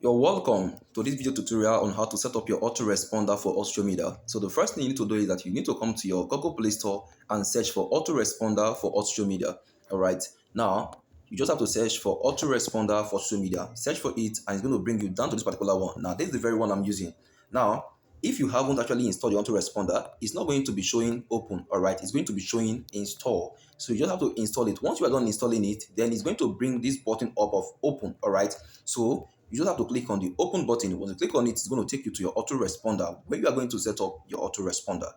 You're welcome to this video tutorial on how to set up your autoresponder for social media. So the first thing you need to do is that you need to come to your Google Play Store and search for autoresponder for social media. All right. Now, you just have to search for autoresponder for social media. Search for it and it's going to bring you down to this particular one. Now, this is the very one I'm using. Now, if you haven't actually installed your autoresponder, it's not going to be showing open. All right. It's going to be showing install. So you just have to install it. Once you are done installing it, then it's going to bring this button up of open. All right. So you just have to click on the open button. Once you click on it, it's going to take you to your autoresponder where you are going to set up your autoresponder.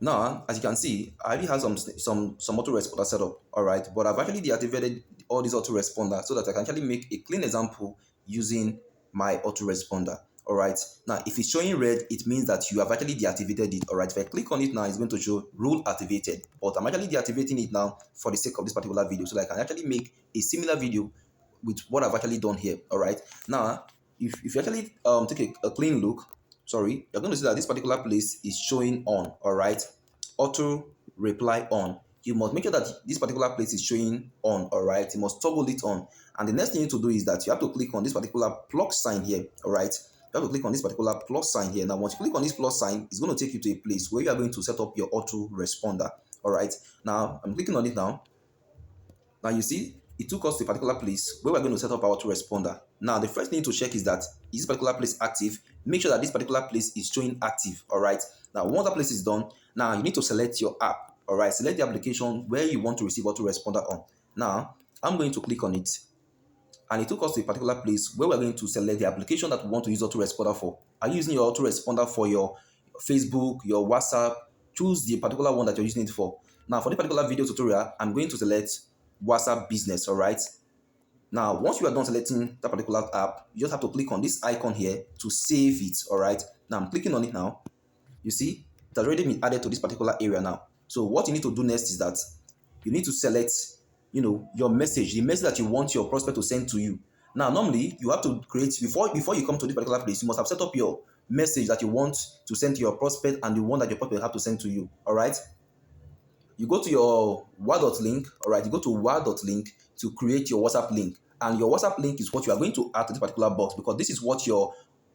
Now, as you can see, I already have some autoresponder set up, all right, but I've actually deactivated all these autoresponder so that I can actually make a clean example using my autoresponder. All right. Now, if it's showing red, it means that you have actually deactivated it. All right. If I click on it now, it's going to show rule activated. But I'm actually deactivating it now for the sake of this particular video, so that I can actually make a similar video with what I've actually done here. All right. Now, if you actually take a clean look, sorry, you're going to see that this particular place is showing on. All right. Auto reply on. You must make sure that this particular place is showing on. All right. You must toggle it on. And the next thing you need to do is that you have to click on this particular plus sign here. All right. You have to click on this particular plus sign here. Now, once you click on this plus sign, it's going to take you to a place where you are going to set up your auto responder. All right. Now, I'm clicking on it now. Now you see, it took us to a particular place where we're going to set up our autoresponder. Now, the first thing to check is that is this particular place active? Make sure that this particular place is showing active. All right. Now, once that place is done, now you need to select your app. All right. Select the application where you want to receive autoresponder on. Now, I'm going to click on it. And it took us to a particular place where we're going to select the application that we want to use autoresponder for. Are you using your autoresponder for your Facebook, your WhatsApp? Choose the particular one that you're using it for. Now, for this particular video tutorial, I'm going to select WhatsApp Business. All right. Now, once you are done selecting that particular app, you just have to click on this icon here to save it. All right. Now, I'm clicking on it now. You see, it has already been added to this particular area now. So what you need to do next is that you need to select, your message, the message that you want your prospect to send to you. Now, normally you have to create before you come to this particular place, you must have set up your message that you want to send to your prospect and the one that your prospect have to send to you. All right. You go to your word.link. All right. You go to word.link to create your WhatsApp link, and your WhatsApp link is what you are going to add to this particular box, because this is what your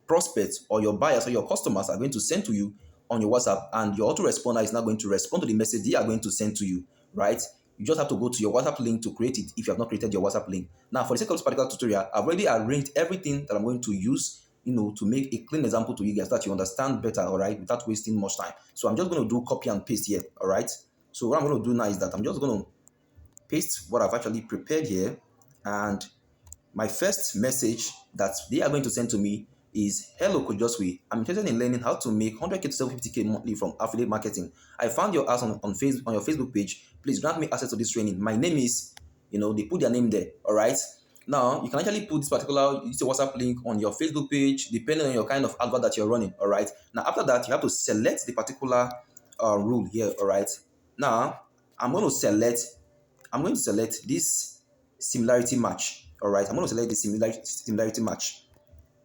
prospects or your buyers or your customers are going to send to you on your WhatsApp, and your autoresponder is now going to respond to the message they are going to send to you, right? You just have to go to your WhatsApp link to create it if you have not created your WhatsApp link. Now, for the sake of this particular tutorial, I've already arranged everything that I'm going to use, to make a clean example to you guys that you understand better, all right, without wasting much time. So I'm just going to do copy and paste here, all right? So what I'm going to do now is that I'm just going to paste what I've actually prepared here, and my first message that they are going to send to me is, hello Coach Josue, I'm interested in learning how to make 100k to 750k monthly from affiliate marketing. I found your ads on Facebook, on your Facebook page. Please grant me access to this training. My name is, they put their name there. All right. Now you can actually put this particular WhatsApp link on your Facebook page depending on your kind of advert that you're running. All right. Now after that, you have to select the particular rule here. All right. Now I'm going to select this similarity match. All right. I'm going to select the similarity match.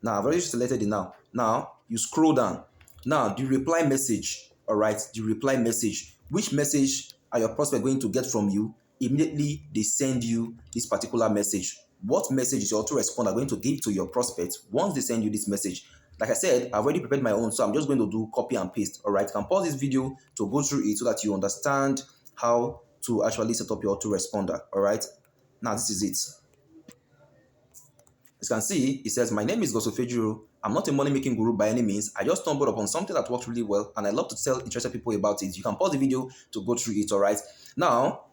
Now, I've already selected it now. Now, you scroll down. Now, the reply message, all right, the reply message. Which message are your prospect going to get from you? Immediately, they send you this particular message. What message is your autoresponder going to give to your prospect once they send you this message? Like I said, I've already prepared my own, so I'm just going to do copy and paste, all right? You can pause this video to go through it so that you understand how to actually set up your autoresponder, all right? Now, this is it. As you can see, it says, my name is Gosofejuru. I'm not a money-making guru by any means. I just stumbled upon something that works really well, and I love to tell interested people about it. You can pause the video to go through it, all right? Now,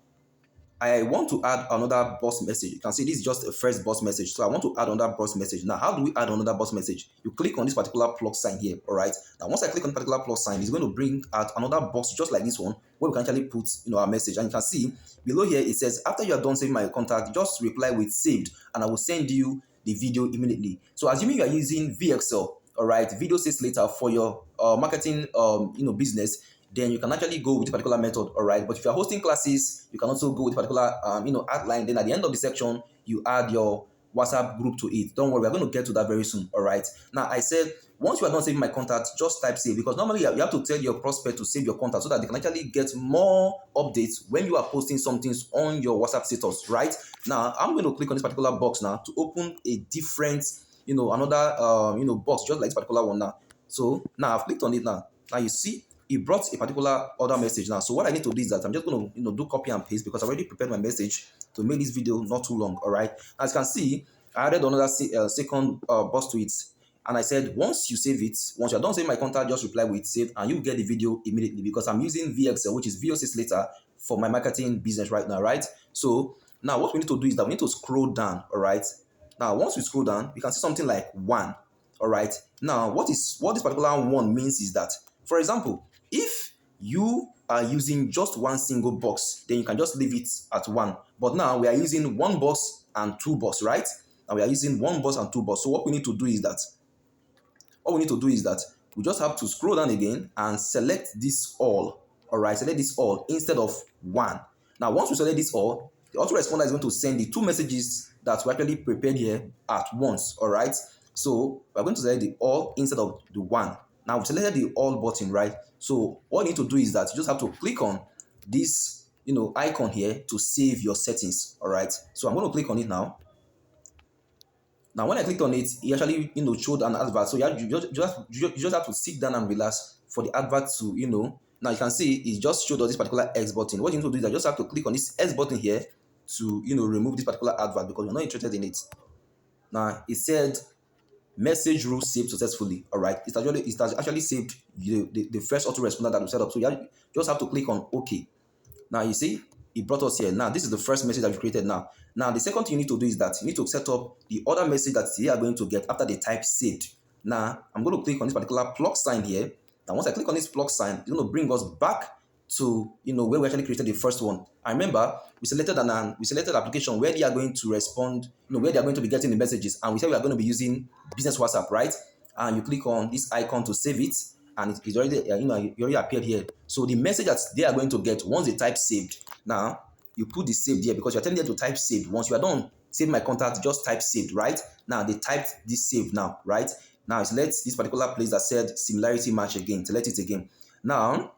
I want to add another boss message. You can see this is just a first boss message. So I want to add another boss message. Now, how do we add another boss message? You click on this particular plus sign here, all right? Now, once I click on the particular plus sign, it's going to bring out another box just like this one, where we can actually put, our message. And you can see below here, it says, after you are done saving my contact, just reply with saved, and I will send you the video immediately. So assuming you are using VXL, all right, video sales later for your marketing, business, then you can actually go with a particular method, all right? But if you're hosting classes, you can also go with a particular, outline. Then at the end of the section, you add your WhatsApp group to it. Don't worry, we're going to get to that very soon. All right. Now, I said once you are done saving my contact, just type save, because normally you have to tell your prospect to save your contact so that they can actually get more updates when you are posting some things on your WhatsApp status. Right. Now, I'm going to click on this particular box now to open a different, another, box just like this particular one now. So now I've clicked on it now. Now you see it brought a particular order message now. So what I need to do is that I'm just going to do copy and paste, because I already prepared my message to make this video not too long. All right. As you can see, I added another second box to it, and I said once you save it, once you're done saving my contact, just reply with save, and you get the video immediately, because I'm using VXL, which is video sys later, for my marketing business right now. Right. So now what we need to do is that we need to scroll down. All right. Now once we scroll down, we can see something like one. All right. Now what this particular one means is that, for example, if you are using just one single box, then you can just leave it at one. But now we are using one box and two box, right? Now we are using one box and two box. So what we need to do is that we just have to scroll down again and select this all. All right, select this all instead of one. Now once we select this all, the autoresponder is going to send the two messages that we actually prepared here at once. All right, so we're going to select the all instead of the one. Now we selected the all button, right? So what you need to do is that you just have to click on this icon here to save your settings. All right, so I'm going to click on it now. Now when I clicked on it, it actually showed an advert. So you just have to sit down and relax for the advert to now you can see it just showed us this particular X button. What you need to do is that you just have to click on this X button here to remove this particular advert, because you're not interested in it. Now it said message rule saved successfully. All right, it has actually saved the first autoresponder that we set up. So you just have to click on OK. Now you see it brought us here. Now this is the first message that we created. Now the second thing you need to do is that you need to set up the other message that they are going to get after they type saved. Now I'm going to click on this particular plus sign here. Now once I click on this plus sign, it's going to bring us back to where we actually created the first one. I remember we selected application where they are going to respond, where they are going to be getting the messages, and we said we are going to be using business WhatsApp, right? And you click on this icon to save it, and it's already it already appeared here. So the message that they are going to get once they type saved, now you put the saved here because you're telling them to type saved. Once you are done save my contact, just type saved, right? Now they typed this saved now, right? Now select this particular place that said similarity match again. Select it again. Now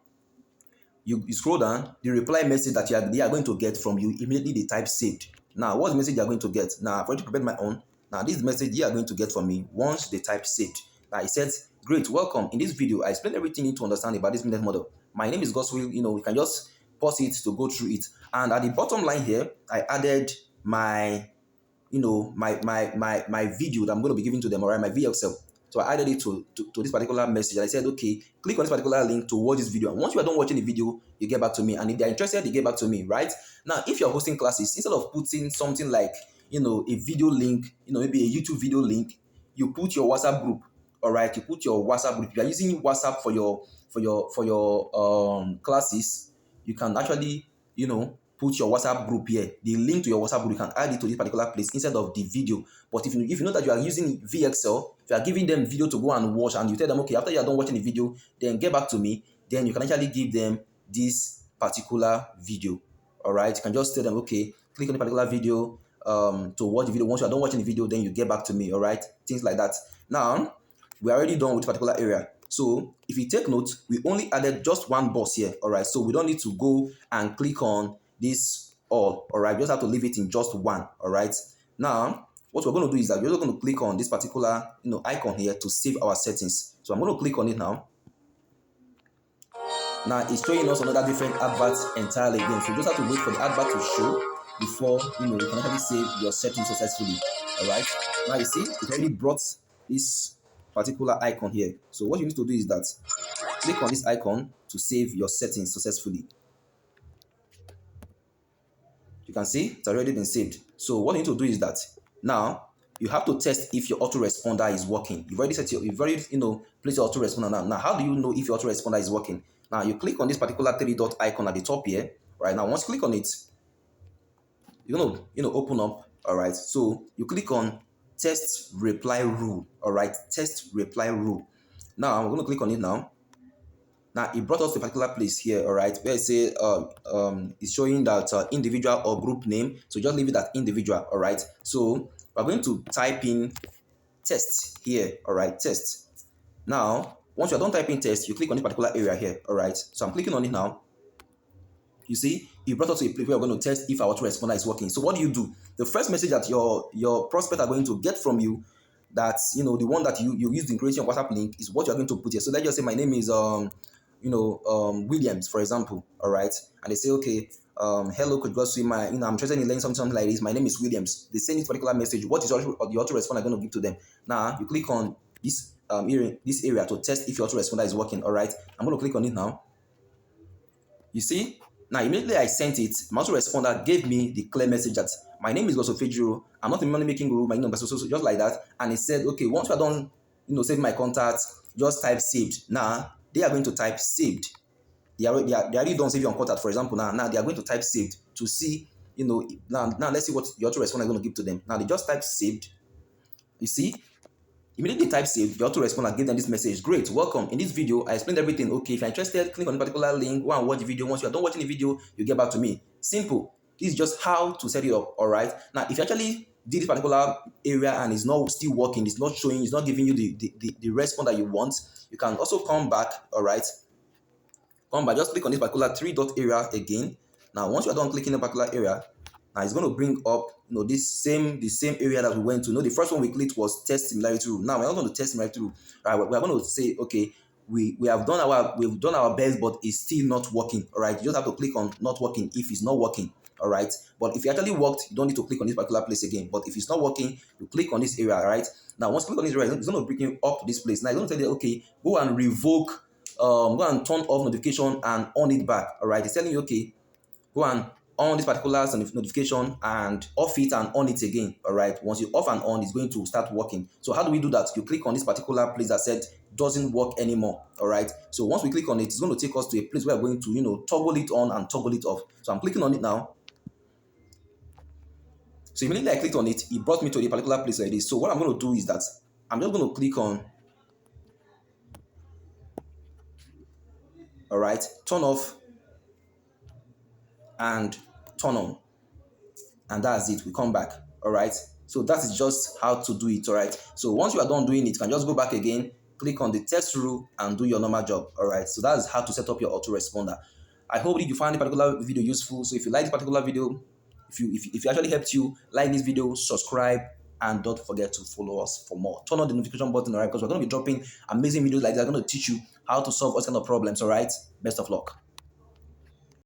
you scroll down, the reply message that they are going to get from you, immediately they type saved. Now, what's the message they are going to get? Now, I've already prepared my own. Now, this is the message they are going to get from me once they type saved. Now, it says, great, welcome. In this video, I explained everything you need to understand about this business model. My name is Goswill. You can just pause it to go through it. And at the bottom line here, I added my my video that I'm going to be giving to them, all right, my VXL. So I added it to this particular message. And I said, okay, click on this particular link to watch this video. And once you are done watching the video, you get back to me. And if they're interested, they get back to me, right? Now, if you're hosting classes, instead of putting something like, a video link, maybe a YouTube video link, you put your WhatsApp group, all right? You put your WhatsApp group. If you are using WhatsApp for your classes, you can actually, put your WhatsApp group here. The link to your WhatsApp group, you can add it to this particular place instead of the video. But if you know that you are using VXL, if you are giving them video to go and watch, and you tell them, okay, after you are done watching the video, then get back to me, then you can actually give them this particular video. All right, you can just tell them, okay, click on the particular video to watch the video. Once you are done watching the video, then you get back to me. All right, things like that. Now we are already done with this particular area. So if you take note, we only added just one box here. All right, so we don't need to go and click on this all right, we just have to leave it in just one. All right, now what we're going to do is that we're just going to click on this particular icon here to save our settings. So I'm going to click on it now. Now it's showing us another different advert entirely again, so you just have to wait for the advert to show before you can actually save your settings successfully. All right, now you see it already brought this particular icon here. So what you need to do is that click on this icon to save your settings successfully. You can see it's already been saved. So what you need to do is that now you have to test if your autoresponder is working. You've already placed your autoresponder now. Now, how do you know if your autoresponder is working? Now you click on this particular three dot icon at the top here. Right now, once you click on it, you're gonna open up. All right. So you click on test reply rule. All right, test reply rule. Now I'm gonna click on it now. Now it brought us to a particular place here, all right, where it say it's showing that individual or group name. So just leave it at individual, all right. So we're going to type in test here, all right, test. Now, once you're done typing test, you click on this particular area here, all right. So I'm clicking on it now. You see, it brought us to a place where we're going to test if our autoresponder is working. So what do? The first message that your prospect are going to get from you, that the one that you used in creating your WhatsApp link, is what you're going to put here. So let's just say my name is Williams, for example, all right, and they say, okay, hello, could you see my, I'm interested in learning something like this. My name is Williams. They send this particular message. What is the autoresponder going to give to them? Now you click on this area to test if your autoresponder is working. All right, I'm going to click on it now. You see, now immediately I sent it, my autoresponder gave me the clear message that my name is Gosofejiro. I'm not a money making guru. My name is so just like that. And it said, okay, once you're done, saving my contacts, just type saved. Now they are going to type saved. They already done save your contact, for example. Now they are going to type saved to see, now let's see what your autoresponder is going to give to them. Now they just type saved. You see, immediately type save, the autoresponder give them this message. Great, welcome. In this video, I explained everything. Okay, if you're interested, click on the particular link, go and watch the video. Once you're done watching the video, you get back to me. Simple. This is just how to set it up, all right? Now, if you actually did this particular area and it's not still working, it's not showing, it's not giving you the response that you want, you can also come back, all right? Come back, just click on this particular three dot area again. Now, once you're done clicking the particular area, now it's going to bring up, the same area that we went to. The first one we clicked was test similarity rule. Now we're not going to test similarity rule. Right, we're going to say, okay, we've done our best, but it's still not working. All right, you just have to click on not working if it's not working. All right, but if it actually worked, you don't need to click on this particular place again. But if it's not working, you click on this area. Right, now once you click on this area, it's going to bring you up to this place. Now it's going to tell you, okay, go and revoke, go and turn off notification and on it back. All right, it's telling you, okay, go and on this particular notification and off it and on it again. All right, once you off and on, it's going to start working. So how do we do that? You click on this particular place that said doesn't work anymore. All right, so once we click on it, it's going to take us to a place where we're going to toggle it on and toggle it off. So I'm clicking on it now. So immediately I clicked on it, it brought me to a particular place like this. So what I'm going to do is that I'm just going to click on, all right, turn off and turn on, and that's it. We come back. All right, so that is just how to do it. All right, so once you are done doing it, you can just go back again, click on the test rule and do your normal job. All right, so that is how to set up your autoresponder. I hope that you find the particular video useful. So if you like this particular video, if it actually helped you, like this video, subscribe, and don't forget to follow us for more. Turn on the notification button, all right, because we're going to be dropping amazing videos like that. I'm going to teach you how to solve all kinds of problems. All right, best of luck.